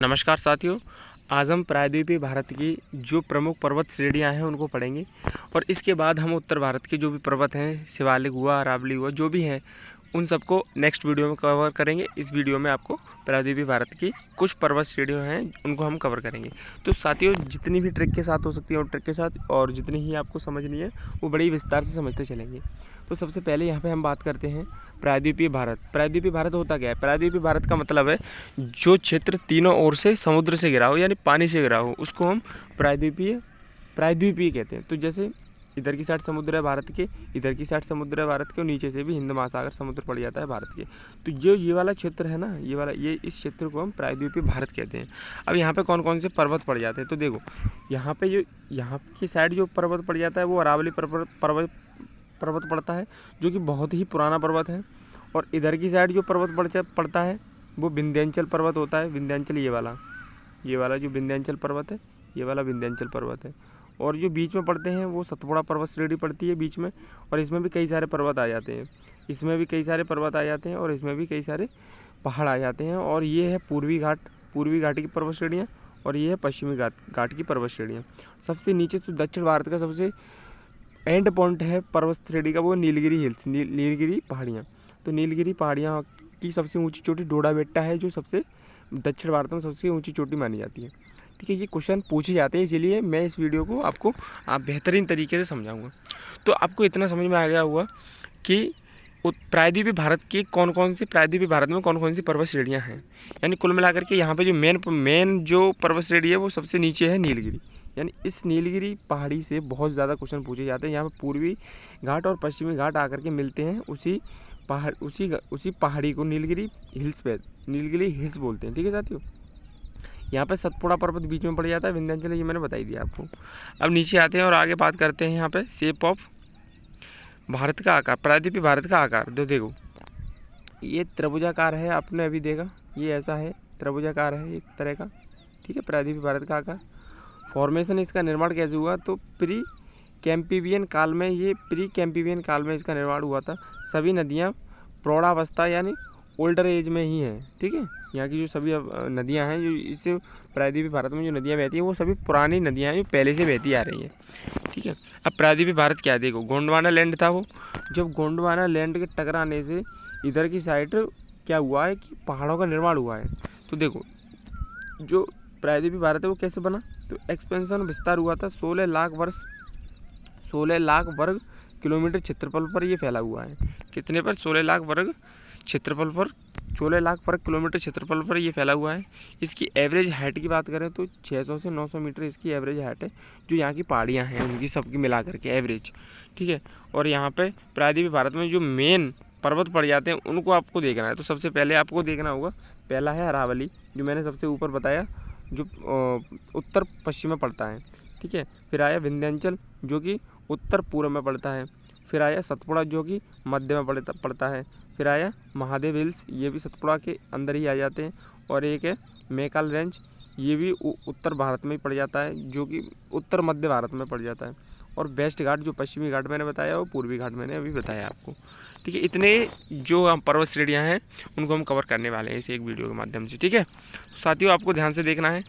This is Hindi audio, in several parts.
नमस्कार साथियों, आज हम प्रायद्वीपीय भारत की जो प्रमुख पर्वत श्रेणियां हैं उनको पढ़ेंगे और इसके बाद हम उत्तर भारत के जो भी पर्वत हैं, शिवालिक हुआ, अरावली हुआ, जो भी हैं उन सबको नेक्स्ट वीडियो में कवर करेंगे। इस वीडियो में आपको प्रायद्वीपीय भारत की कुछ पर्वत श्रेणियां हैं उनको हम कवर करेंगे। तो साथियों, जितनी भी ट्रिक के साथ हो सकती है और ट्रिक के साथ और जितनी ही आपको समझनी है वो बड़ी विस्तार से समझते चलेंगे। तो सबसे पहले यहाँ पे हम बात करते हैं प्रायद्वीपीय भारत। प्रायद्वीपीय भारत होता क्या है? प्रायद्वीपीय भारत का मतलब है जो क्षेत्र तीनों ओर से समुद्र से घिरा हो, यानी पानी से घिरा हो, उसको हम प्रायद्वीपीय कहते हैं। तो जैसे इधर की साइड समुद्र है भारत के, इधर की साइड समुद्र है भारत के, और नीचे से भी हिंद महासागर समुद्र पड़ जाता है भारत के। तो जो ये वाला क्षेत्र है ना, ये इस क्षेत्र को हम प्रायद्वीपीय भारत कहते हैं। अब यहाँ पे कौन कौन से पर्वत पड़ जाते हैं तो देखो, यहाँ पे जो यहाँ की साइड जो पर्वत पड़ जाता है वो अरावली पर्वत पड़ता है, जो कि बहुत ही पुराना पर्वत है। और इधर की साइड जो पर्वत पड़ता है वो विंध्याचल पर्वत होता है। विंध्याचल ये वाला जो विंध्याचल पर्वत है, ये वाला विंध्याचल पर्वत है। और जो बीच में पड़ते हैं वो सतपुड़ा पर्वत श्रेणी पड़ती है बीच में, और इसमें भी कई सारे पर्वत आ जाते हैं। इसमें भी कई सारे पर्वत आ जाते हैं और इसमें भी कई सारे पहाड़ आ जाते हैं। और ये है पूर्वी घाट की पर्वत श्रेणियाँ, और ये है पश्चिमी घाट की पर्वत श्रेणियाँ। सबसे नीचे तो दक्षिण भारत का सबसे एंड पॉइंट है पर्वत श्रेणी का वो नीलगिरी हिल्स, नीलगिरी पहाड़ियाँ। तो नीलगिरी पहाड़ियाँ की सबसे ऊंची चोटी डोडा बेट्टा है, जो सबसे दक्षिण भारत में सबसे ऊंची चोटी मानी जाती है। ठीक है, ये क्वेश्चन पूछे जाते हैं, इसीलिए मैं इस वीडियो को आपको बेहतरीन तरीके से समझाऊंगा। तो आपको इतना समझ में आ गया होगा कि प्रायद्वीपीय भारत की प्रायद्वीपीय भारत में कौन कौन सी पर्वत श्रेणियाँ हैं। यानी कुल मिलाकर के यहाँ पे जो मेन जो पर्वत श्रेणी है वो सबसे नीचे है नीलगिरी। यानी इस नीलगिरी पहाड़ी से बहुत ज़्यादा क्वेश्चन पूछे जाते हैं। यहाँ पर पूर्वी घाट और पश्चिमी घाट आकर के मिलते हैं, उसी पहाड़ी को नीलगिरी हिल्स बोलते हैं। ठीक है साथियों, यहाँ पे सतपुड़ा पर्वत बीच में पड़ जाता है, विंध्याचल ये मैंने बताई दिया आपको। अब नीचे आते हैं और आगे बात करते हैं यहाँ पे शेप ऑफ भारत का आकार, प्रायद्वीपीय भारत का आकार। देखो ये त्रिभुजाकार है, आपने अभी देखा, ये ऐसा है, त्रिभुजाकार है एक तरह का। ठीक है, प्रायद्वीपीय भारत का आकार। फॉर्मेशन इसका निर्माण कैसे हुआ तो प्री कैम्पिवियन काल में इसका निर्माण हुआ था। सभी नदियाँ प्रौढ़ावस्था यानी ओल्डर एज में ही हैं। ठीक है, यहाँ की जो सभी नदियाँ हैं, जो इस प्रायद्वीपीय भारत में जो नदियाँ बहती हैं वो सभी पुरानी नदियाँ हैं जो पहले से बहती आ रही हैं। ठीक है, अब प्रायद्वीपीय भारत क्या है देखो, गोंडवाना लैंड था वो। जब गोंडवाना लैंड के टकराने से इधर की साइड क्या हुआ है कि पहाड़ों का निर्माण हुआ है। तो देखो जो प्रायद्वीपीय भारत है वो कैसे बना, तो एक्सपेंशन विस्तार हुआ था। 16 लाख वर्ग किलोमीटर क्षेत्रफल पर ये फैला हुआ है। कितने पर? 16 लाख वर्ग किलोमीटर क्षेत्रफल पर ये फैला हुआ है। इसकी एवरेज हाइट की बात करें तो 600 से 900 मीटर इसकी एवरेज हाइट है, जो यहाँ की पहाड़ियाँ हैं उनकी सबकी मिला करके एवरेज। ठीक है, और यहाँ पे प्रायद्वीपीय भारत में जो मेन पर्वत पड़ जाते हैं उनको आपको देखना है। तो सबसे पहले आपको देखना होगा, पहला है अरावली, जो मैंने सबसे ऊपर बताया, जो उत्तर पश्चिम में पड़ता है। ठीक है, फिर आया विंध्याचल जो कि उत्तर पूर्व में पड़ता है। फिर आया सतपुड़ा जो कि मध्य में पड़ता है। फिर आया महादेव हिल्स, ये भी सतपुड़ा के अंदर ही आ जाते हैं। और एक है मैकाल रेंज, ये भी उत्तर भारत में ही पड़ जाता है, जो कि उत्तर मध्य भारत में पड़ जाता है। और वेस्ट घाट जो पश्चिमी घाट मैंने बताया, और पूर्वी घाट मैंने अभी बताया आपको। ठीक है, इतने जो हम पर्वत श्रेणियाँ हैं उनको हम कवर करने वाले हैं इस एक वीडियो के माध्यम से। ठीक है, तो साथियों आपको ध्यान से देखना है।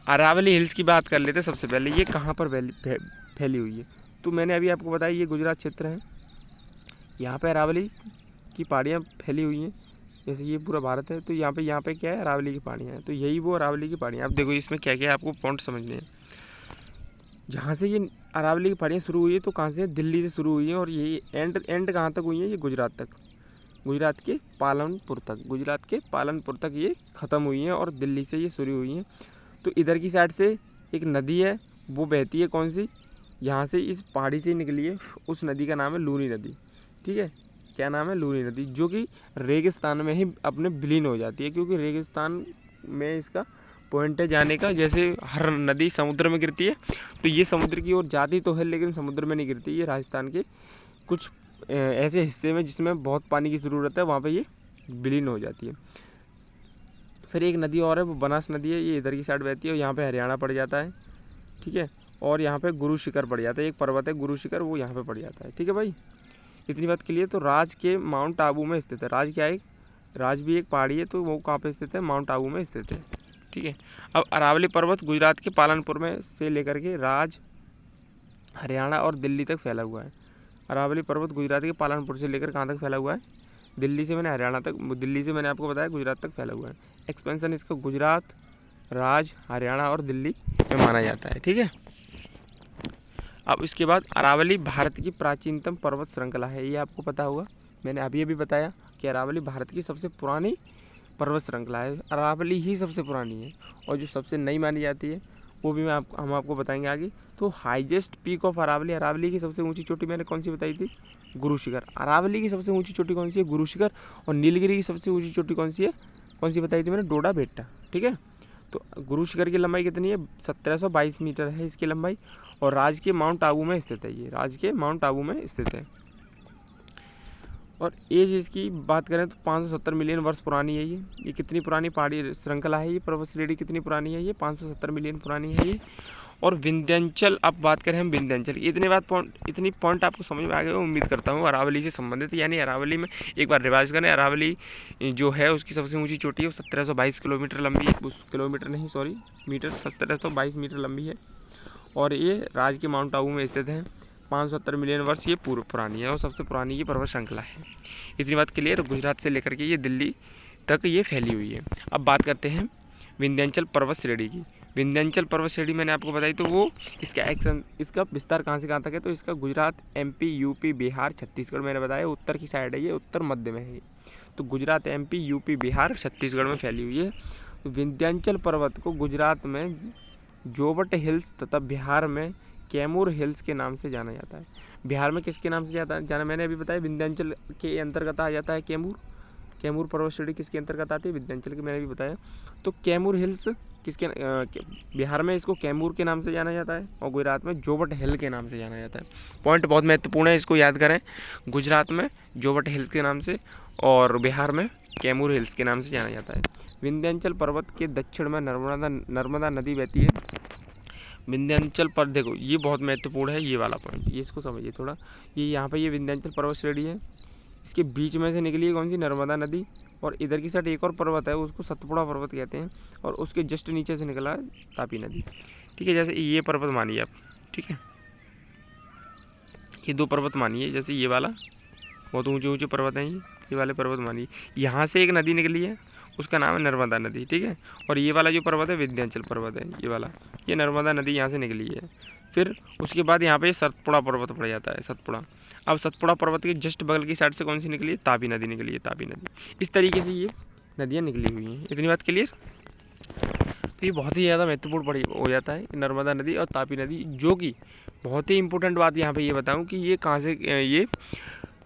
अरावली हिल्स की बात कर लेते हैं सबसे पहले। ये कहाँ पर फैली हुई है, तो मैंने अभी आपको बताया ये गुजरात क्षेत्र है। यहाँ पे अरावली की पहाड़ियाँ फैली हुई हैं, जैसे ये पूरा भारत है। तो यहाँ पे क्या है, अरावली की पहाड़ियाँ हैं। तो यही वो अरावली की पहाड़ियाँ। अब देखो इसमें क्या क्या आपको पॉइंट समझने हैं। जहाँ से ये अरावली की पहाड़ियाँ शुरू हुई है तो कहाँ से, दिल्ली से शुरू हुई है, और ये एंड कहाँ तक हुई है, ये गुजरात के पालनपुर तक ये ख़त्म हुई हैं, और दिल्ली से ये शुरू हुई हैं। तो इधर की साइड से एक नदी है, वो बहती है कौन सी, यहाँ से इस पहाड़ी से निकली है, उस नदी का नाम है लूनी नदी। ठीक है, क्या नाम है, लूनी नदी, जो कि रेगिस्तान में ही अपने विलीन हो जाती है, क्योंकि रेगिस्तान में इसका पॉइंट है जाने का। जैसे हर नदी समुद्र में गिरती है, तो ये समुद्र की ओर जाती तो है लेकिन समुद्र में नहीं गिरती। ये राजस्थान के कुछ ऐसे हिस्से में जिसमें बहुत पानी की ज़रूरत है, वहाँ पे ये विलीन हो जाती है। फिर एक नदी और है, वो बनास नदी है, ये इधर की साइड बहती है, और यहाँ पे हरियाणा पड़ जाता है। ठीक है, और यहाँ पे गुरु शिखर पड़ जाता है, एक पर्वत है गुरु शिखर, वो यहाँ पे पड़ जाता है। ठीक है भाई, इतनी बात के लिए। तो राज के माउंट आबू में स्थित है। राज क्या है, राज भी एक पहाड़ी है, तो वो कहाँ पे स्थित है, माउंट आबू में स्थित है। ठीक है। अब अरावली पर्वत गुजरात के पालनपुर में से लेकर के हरियाणा और दिल्ली तक फैला हुआ है। अरावली पर्वत गुजरात के पालनपुर से लेकर कहाँ तक फैला हुआ है? दिल्ली से मैंने हरियाणा तक, दिल्ली से मैंने आपको बताया गुजरात तक फैला हुआ है। एक्सपेंशन इसका गुजरात, हरियाणा और दिल्ली में माना जाता है, ठीक है। अब इसके बाद अरावली भारत की प्राचीनतम पर्वत श्रृंखला है। ये आपको पता होगा, मैंने अभी बताया कि अरावली भारत की सबसे पुरानी पर्वत श्रृंखला है। अरावली ही सबसे पुरानी है, और जो सबसे नई मानी जाती है वो भी हम आपको बताएंगे आगे। तो highest peak of Aravalli, Aravalli की सबसे ऊंची चोटी मैंने कौन सी बताई थी? गुरु शिखर। अरावली की सबसे ऊंची चोटी कौन सी है? गुरु शिखर। और नीलगिरी की सबसे ऊंची चोटी कौन सी है? कौन सी बताई थी मैंने? डोडा बेट्टा, ठीक है। तो गुरु शिखर की लंबाई कितनी है? 1722 मीटर है इसकी लंबाई, और राज्य के माउंट आबू में स्थित है। ये राज्य के माउंट आबू में स्थित है। और एज इसकी बात करें तो 570 मिलियन वर्ष पुरानी है ये कितनी पुरानी पहाड़ी श्रृंखला है? ये पर्वत श्रेणी कितनी पुरानी है? ये 570 मिलियन पुरानी है ये। और विंध्याचल, अब बात करें हम विंध्याचल, इतनी पॉइंट आपको समझ में आ गए उम्मीद करता हूँ अरावली से संबंधित। यानी अरावली में एक बार रिवाइज करें, अरावली जो है उसकी सबसे ऊंची चोटी है, 1722 किलोमीटर लंबी है। किलोमीटर नहीं, सॉरी, मीटर। 1722 मीटर लंबी है, और ये राज्य के माउंट आबू में स्थित है। 570 मिलियन वर्ष ये पुरानी है, और सबसे पुरानी ये पर्वत श्रृंखला है। इतनी बात क्लियर। गुजरात से लेकर के ये दिल्ली तक ये फैली हुई है। अब बात करते हैं विंध्याचल पर्वत श्रेणी की। विंध्याचल पर्वत श्रेणी मैंने आपको बताई, तो वो इसका विस्तार कहाँ से कहाँ तक है? तो इसका गुजरात, MP, UP, बिहार, छत्तीसगढ़ मैंने बताया उत्तर की साइड है, ये उत्तर मध्य में है। तो गुजरात, MP, UP, बिहार, छत्तीसगढ़ में फैली हुई है। तो विंध्याचल पर्वत को गुजरात में जोवट हिल्स तथा बिहार में कैमूर हिल्स के नाम से जाना जाता है। बिहार में किसके नाम से जाना मैंने अभी बताया, विंध्याचल के अंतर्गत आ जाता है कैमूर पर्वत श्रेणी किसके अंतर्गत आती है? विंध्याचल के, मैंने भी बताया। तो कैमूर हिल्स किसके बिहार में इसको कैमूर के नाम से जाना जाता है, और गुजरात में जोवट हिल के नाम से जाना जाता है। पॉइंट बहुत महत्वपूर्ण है, इसको याद करें। गुजरात में जोवट हिल्स के नाम से, और बिहार में कैमूर हिल्स के नाम से जाना जाता है। विंध्याचल पर्वत के दक्षिण में नर्मदा नदी बहती है। विंध्याचल पर देखो, ये बहुत महत्वपूर्ण है, ये वाला पॉइंट, ये इसको समझिए थोड़ा। ये यहाँ पे ये विंध्याचल पर्वत श्रेणी है, इसके बीच में से निकली है कौन सी? नर्मदा नदी। और इधर की साइड एक और पर्वत है, उसको सतपुड़ा पर्वत कहते हैं, और उसके जस्ट नीचे से निकला है तापी नदी, ठीक है। जैसे ये पर्वत मानिए आप, ठीक है, ये दो पर्वत मानिए, जैसे ये वाला बहुत ऊंचे ऊंचे पर्वत हैं, ये वाले पर्वत मानिए। यहाँ से एक नदी निकली है, उसका नाम है नर्मदा नदी, ठीक है। और ये वाला जो पर्वत है विंध्याचल पर्वत है, ये वाला, ये नर्मदा नदी यहाँ से निकली है। फिर उसके बाद यहाँ पे सतपुड़ा पर्वत पड़ जाता है, सतपुड़ा। अब सतपुड़ा पर्वत के जस्ट बगल की साइड से कौन सी निकली है? तापी नदी निकली है, तापी नदी। इस तरीके से ये नदियाँ निकली हुई हैं। इतनी बात क्लियर। तो ये बहुत ही ज़्यादा महत्वपूर्ण हो जाता है नर्मदा नदी और तापी नदी, जो कि बहुत ही इंपॉर्टेंट बात यहाँ पे ये बताऊँ कि ये कहाँ से, ये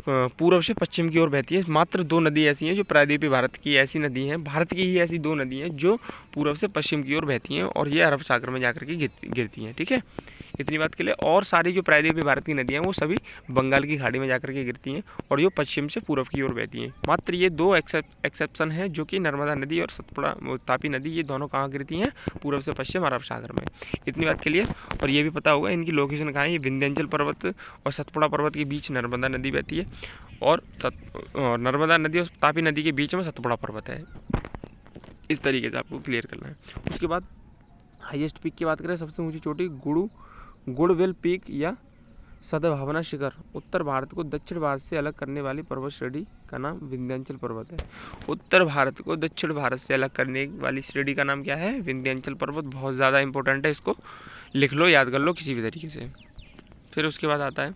पूर्व से पश्चिम की ओर बहती है। मात्र दो नदी ऐसी हैं जो प्रायद्वीपीय भारत की ऐसी नदी हैं, भारत की ही ऐसी दो नदी हैं जो पूर्व से पश्चिम की ओर बहती हैं, और ये अरब सागर में जाकर के गिरती हैं, ठीक है। इतनी बात के लिए। और सारी जो प्रायद्वीपीय भारत की नदियाँ हैं वो सभी बंगाल की खाड़ी में जाकर के गिरती हैं, और जो पश्चिम से पूर्व की ओर बहती हैं। मात्र ये दो एक्सेप्शन है, जो कि नर्मदा नदी और सतपुड़ा तापी नदी, ये दोनों कहाँ गिरती हैं? पूर्व से पश्चिम अरब सागर में। इतनी बात क्लियर। और ये भी पता होगा इनकी लोकेशन कहाँ है। ये विंध्याचल पर्वत और सतपुड़ा पर्वत के बीच नर्मदा नदी बहती है, और नर्मदा नदी और तापी नदी के बीच में सतपुड़ा पर्वत है। इस तरीके से आपको क्लियर करना है। उसके बाद हाईएस्ट पीक की बात करें, सबसे ऊंची चोटी गुड़वेल पीक या सद्भावना शिखर, उत्तर भारत को दक्षिण भारत से अलग करने वाली पर्वत श्रेणी का नाम विंध्याचल पर्वत है। उत्तर भारत को दक्षिण भारत से अलग करने वाली श्रेणी का नाम क्या है? विंध्याचल पर्वत। बहुत ज़्यादा इंपॉर्टेंट है, इसको लिख लो, याद कर लो किसी भी तरीके से। फिर उसके बाद आता है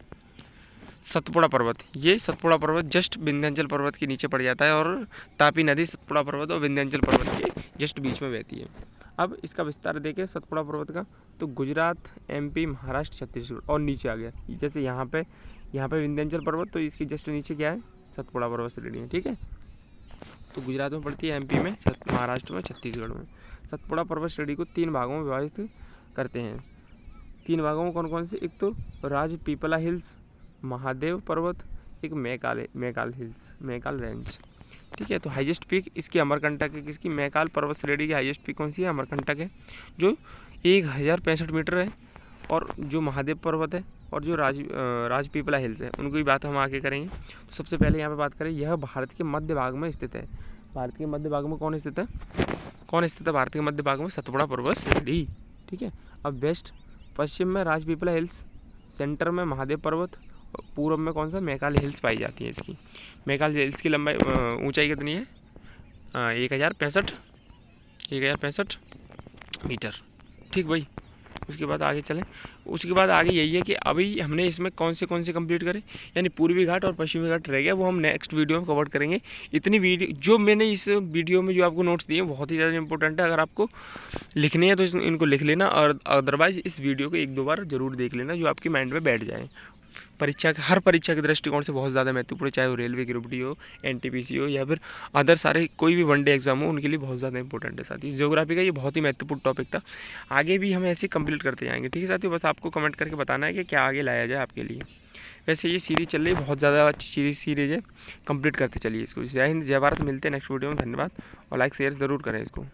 सतपुड़ा पर्वत। ये सतपुड़ा पर्वत जस्ट विंध्याचल पर्वत के नीचे पड़ जाता है, और तापी नदी सतपुड़ा पर्वत और विंध्याचल पर्वत के जस्ट बीच में बहती है। अब इसका विस्तार देखें सतपुड़ा पर्वत का, तो गुजरात, MP, महाराष्ट्र, छत्तीसगढ़ और नीचे आ गया। जैसे यहाँ पे विंध्याचल पर्वत, तो इसके जस्ट नीचे क्या है? सतपुड़ा पर्वत श्रेणी है, ठीक है। तो गुजरात में पड़ती है, MP में, महाराष्ट्र में, छत्तीसगढ़ में। सतपुड़ा पर्वत श्रेणी को 3 भागों में विभाजित करते हैं। 3 भागों में कौन कौन से? एक तो राजपीपला हिल्स, महादेव पर्वत, एक मैकाल हिल्स, मैकाल रेंज, ठीक है। तो हाईएस्ट पीक इसकी अमरकंटक है। किसकी? मैकाल पर्वत श्रेणी की हाईएस्ट पीक कौन सी है? अमरकंटक है, जो 1065 मीटर है। और जो महादेव पर्वत है और जो राजपीपला हिल्स है, उनको भी बात हम आगे करेंगे। तो सबसे पहले यहाँ पे बात करें, यह भारत के मध्य भाग में स्थित है। भारत के मध्य भाग में कौन स्थित है? कौन स्थित है भारत के मध्य भाग में? सतपुड़ा पर्वत श्रेणी, ठीक है। अब वेस्ट, पश्चिम में राजपीपला हिल्स, सेंटर में महादेव पर्वत, पूर्व में कौन सा? मैकाले हिल्स पाई जाती है इसकी। मैकाले हिल्स की लंबाई ऊंचाई कितनी है? 1065 मीटर, ठीक भाई। उसके बाद आगे चलें, उसके बाद आगे यही है कि अभी हमने इसमें कौन से कंप्लीट करें, यानी पूर्वी घाट और पश्चिमी घाट रह गया, वो हम नेक्स्ट वीडियो में कवर करेंगे। इतनी वीडियो जो मैंने इस वीडियो में जो आपको नोट्स दिए बहुत ही ज़्यादा इंपॉर्टेंट है। अगर आपको लिखने हैं तो इनको लिख लेना, और अदरवाइज इस वीडियो को 1-2 बार जरूर देख लेना, जो आपकी माइंड में बैठ जाए। हर परीक्षा के दृष्टिकोण से बहुत ज़्यादा महत्वपूर्ण, चाहे वो रेलवे ग्रुप डी हो, एनटीपीसी हो, या फिर अदर सारे कोई भी वनडे एग्जाम हो, उनके लिए बहुत ज़्यादा इंपॉर्टेंट है साथियों। ज्योग्राफी का ये बहुत ही महत्वपूर्ण टॉपिक था, आगे भी हम ऐसे कंप्लीट करते जाएंगे, ठीक है साथियों। बस आपको कमेंट करके बताना है कि क्या आगे लाया जाए आपके लिए। वैसे ये सीरीज चल रही है, बहुत ज़्यादा अच्छी सीरीज है, कंप्लीट करते चलिए इसको। जय हिंद, जय भारत। मिलते हैं नेक्स्ट वीडियो में, धन्यवाद। और लाइक शेयर ज़रूर करें इसको।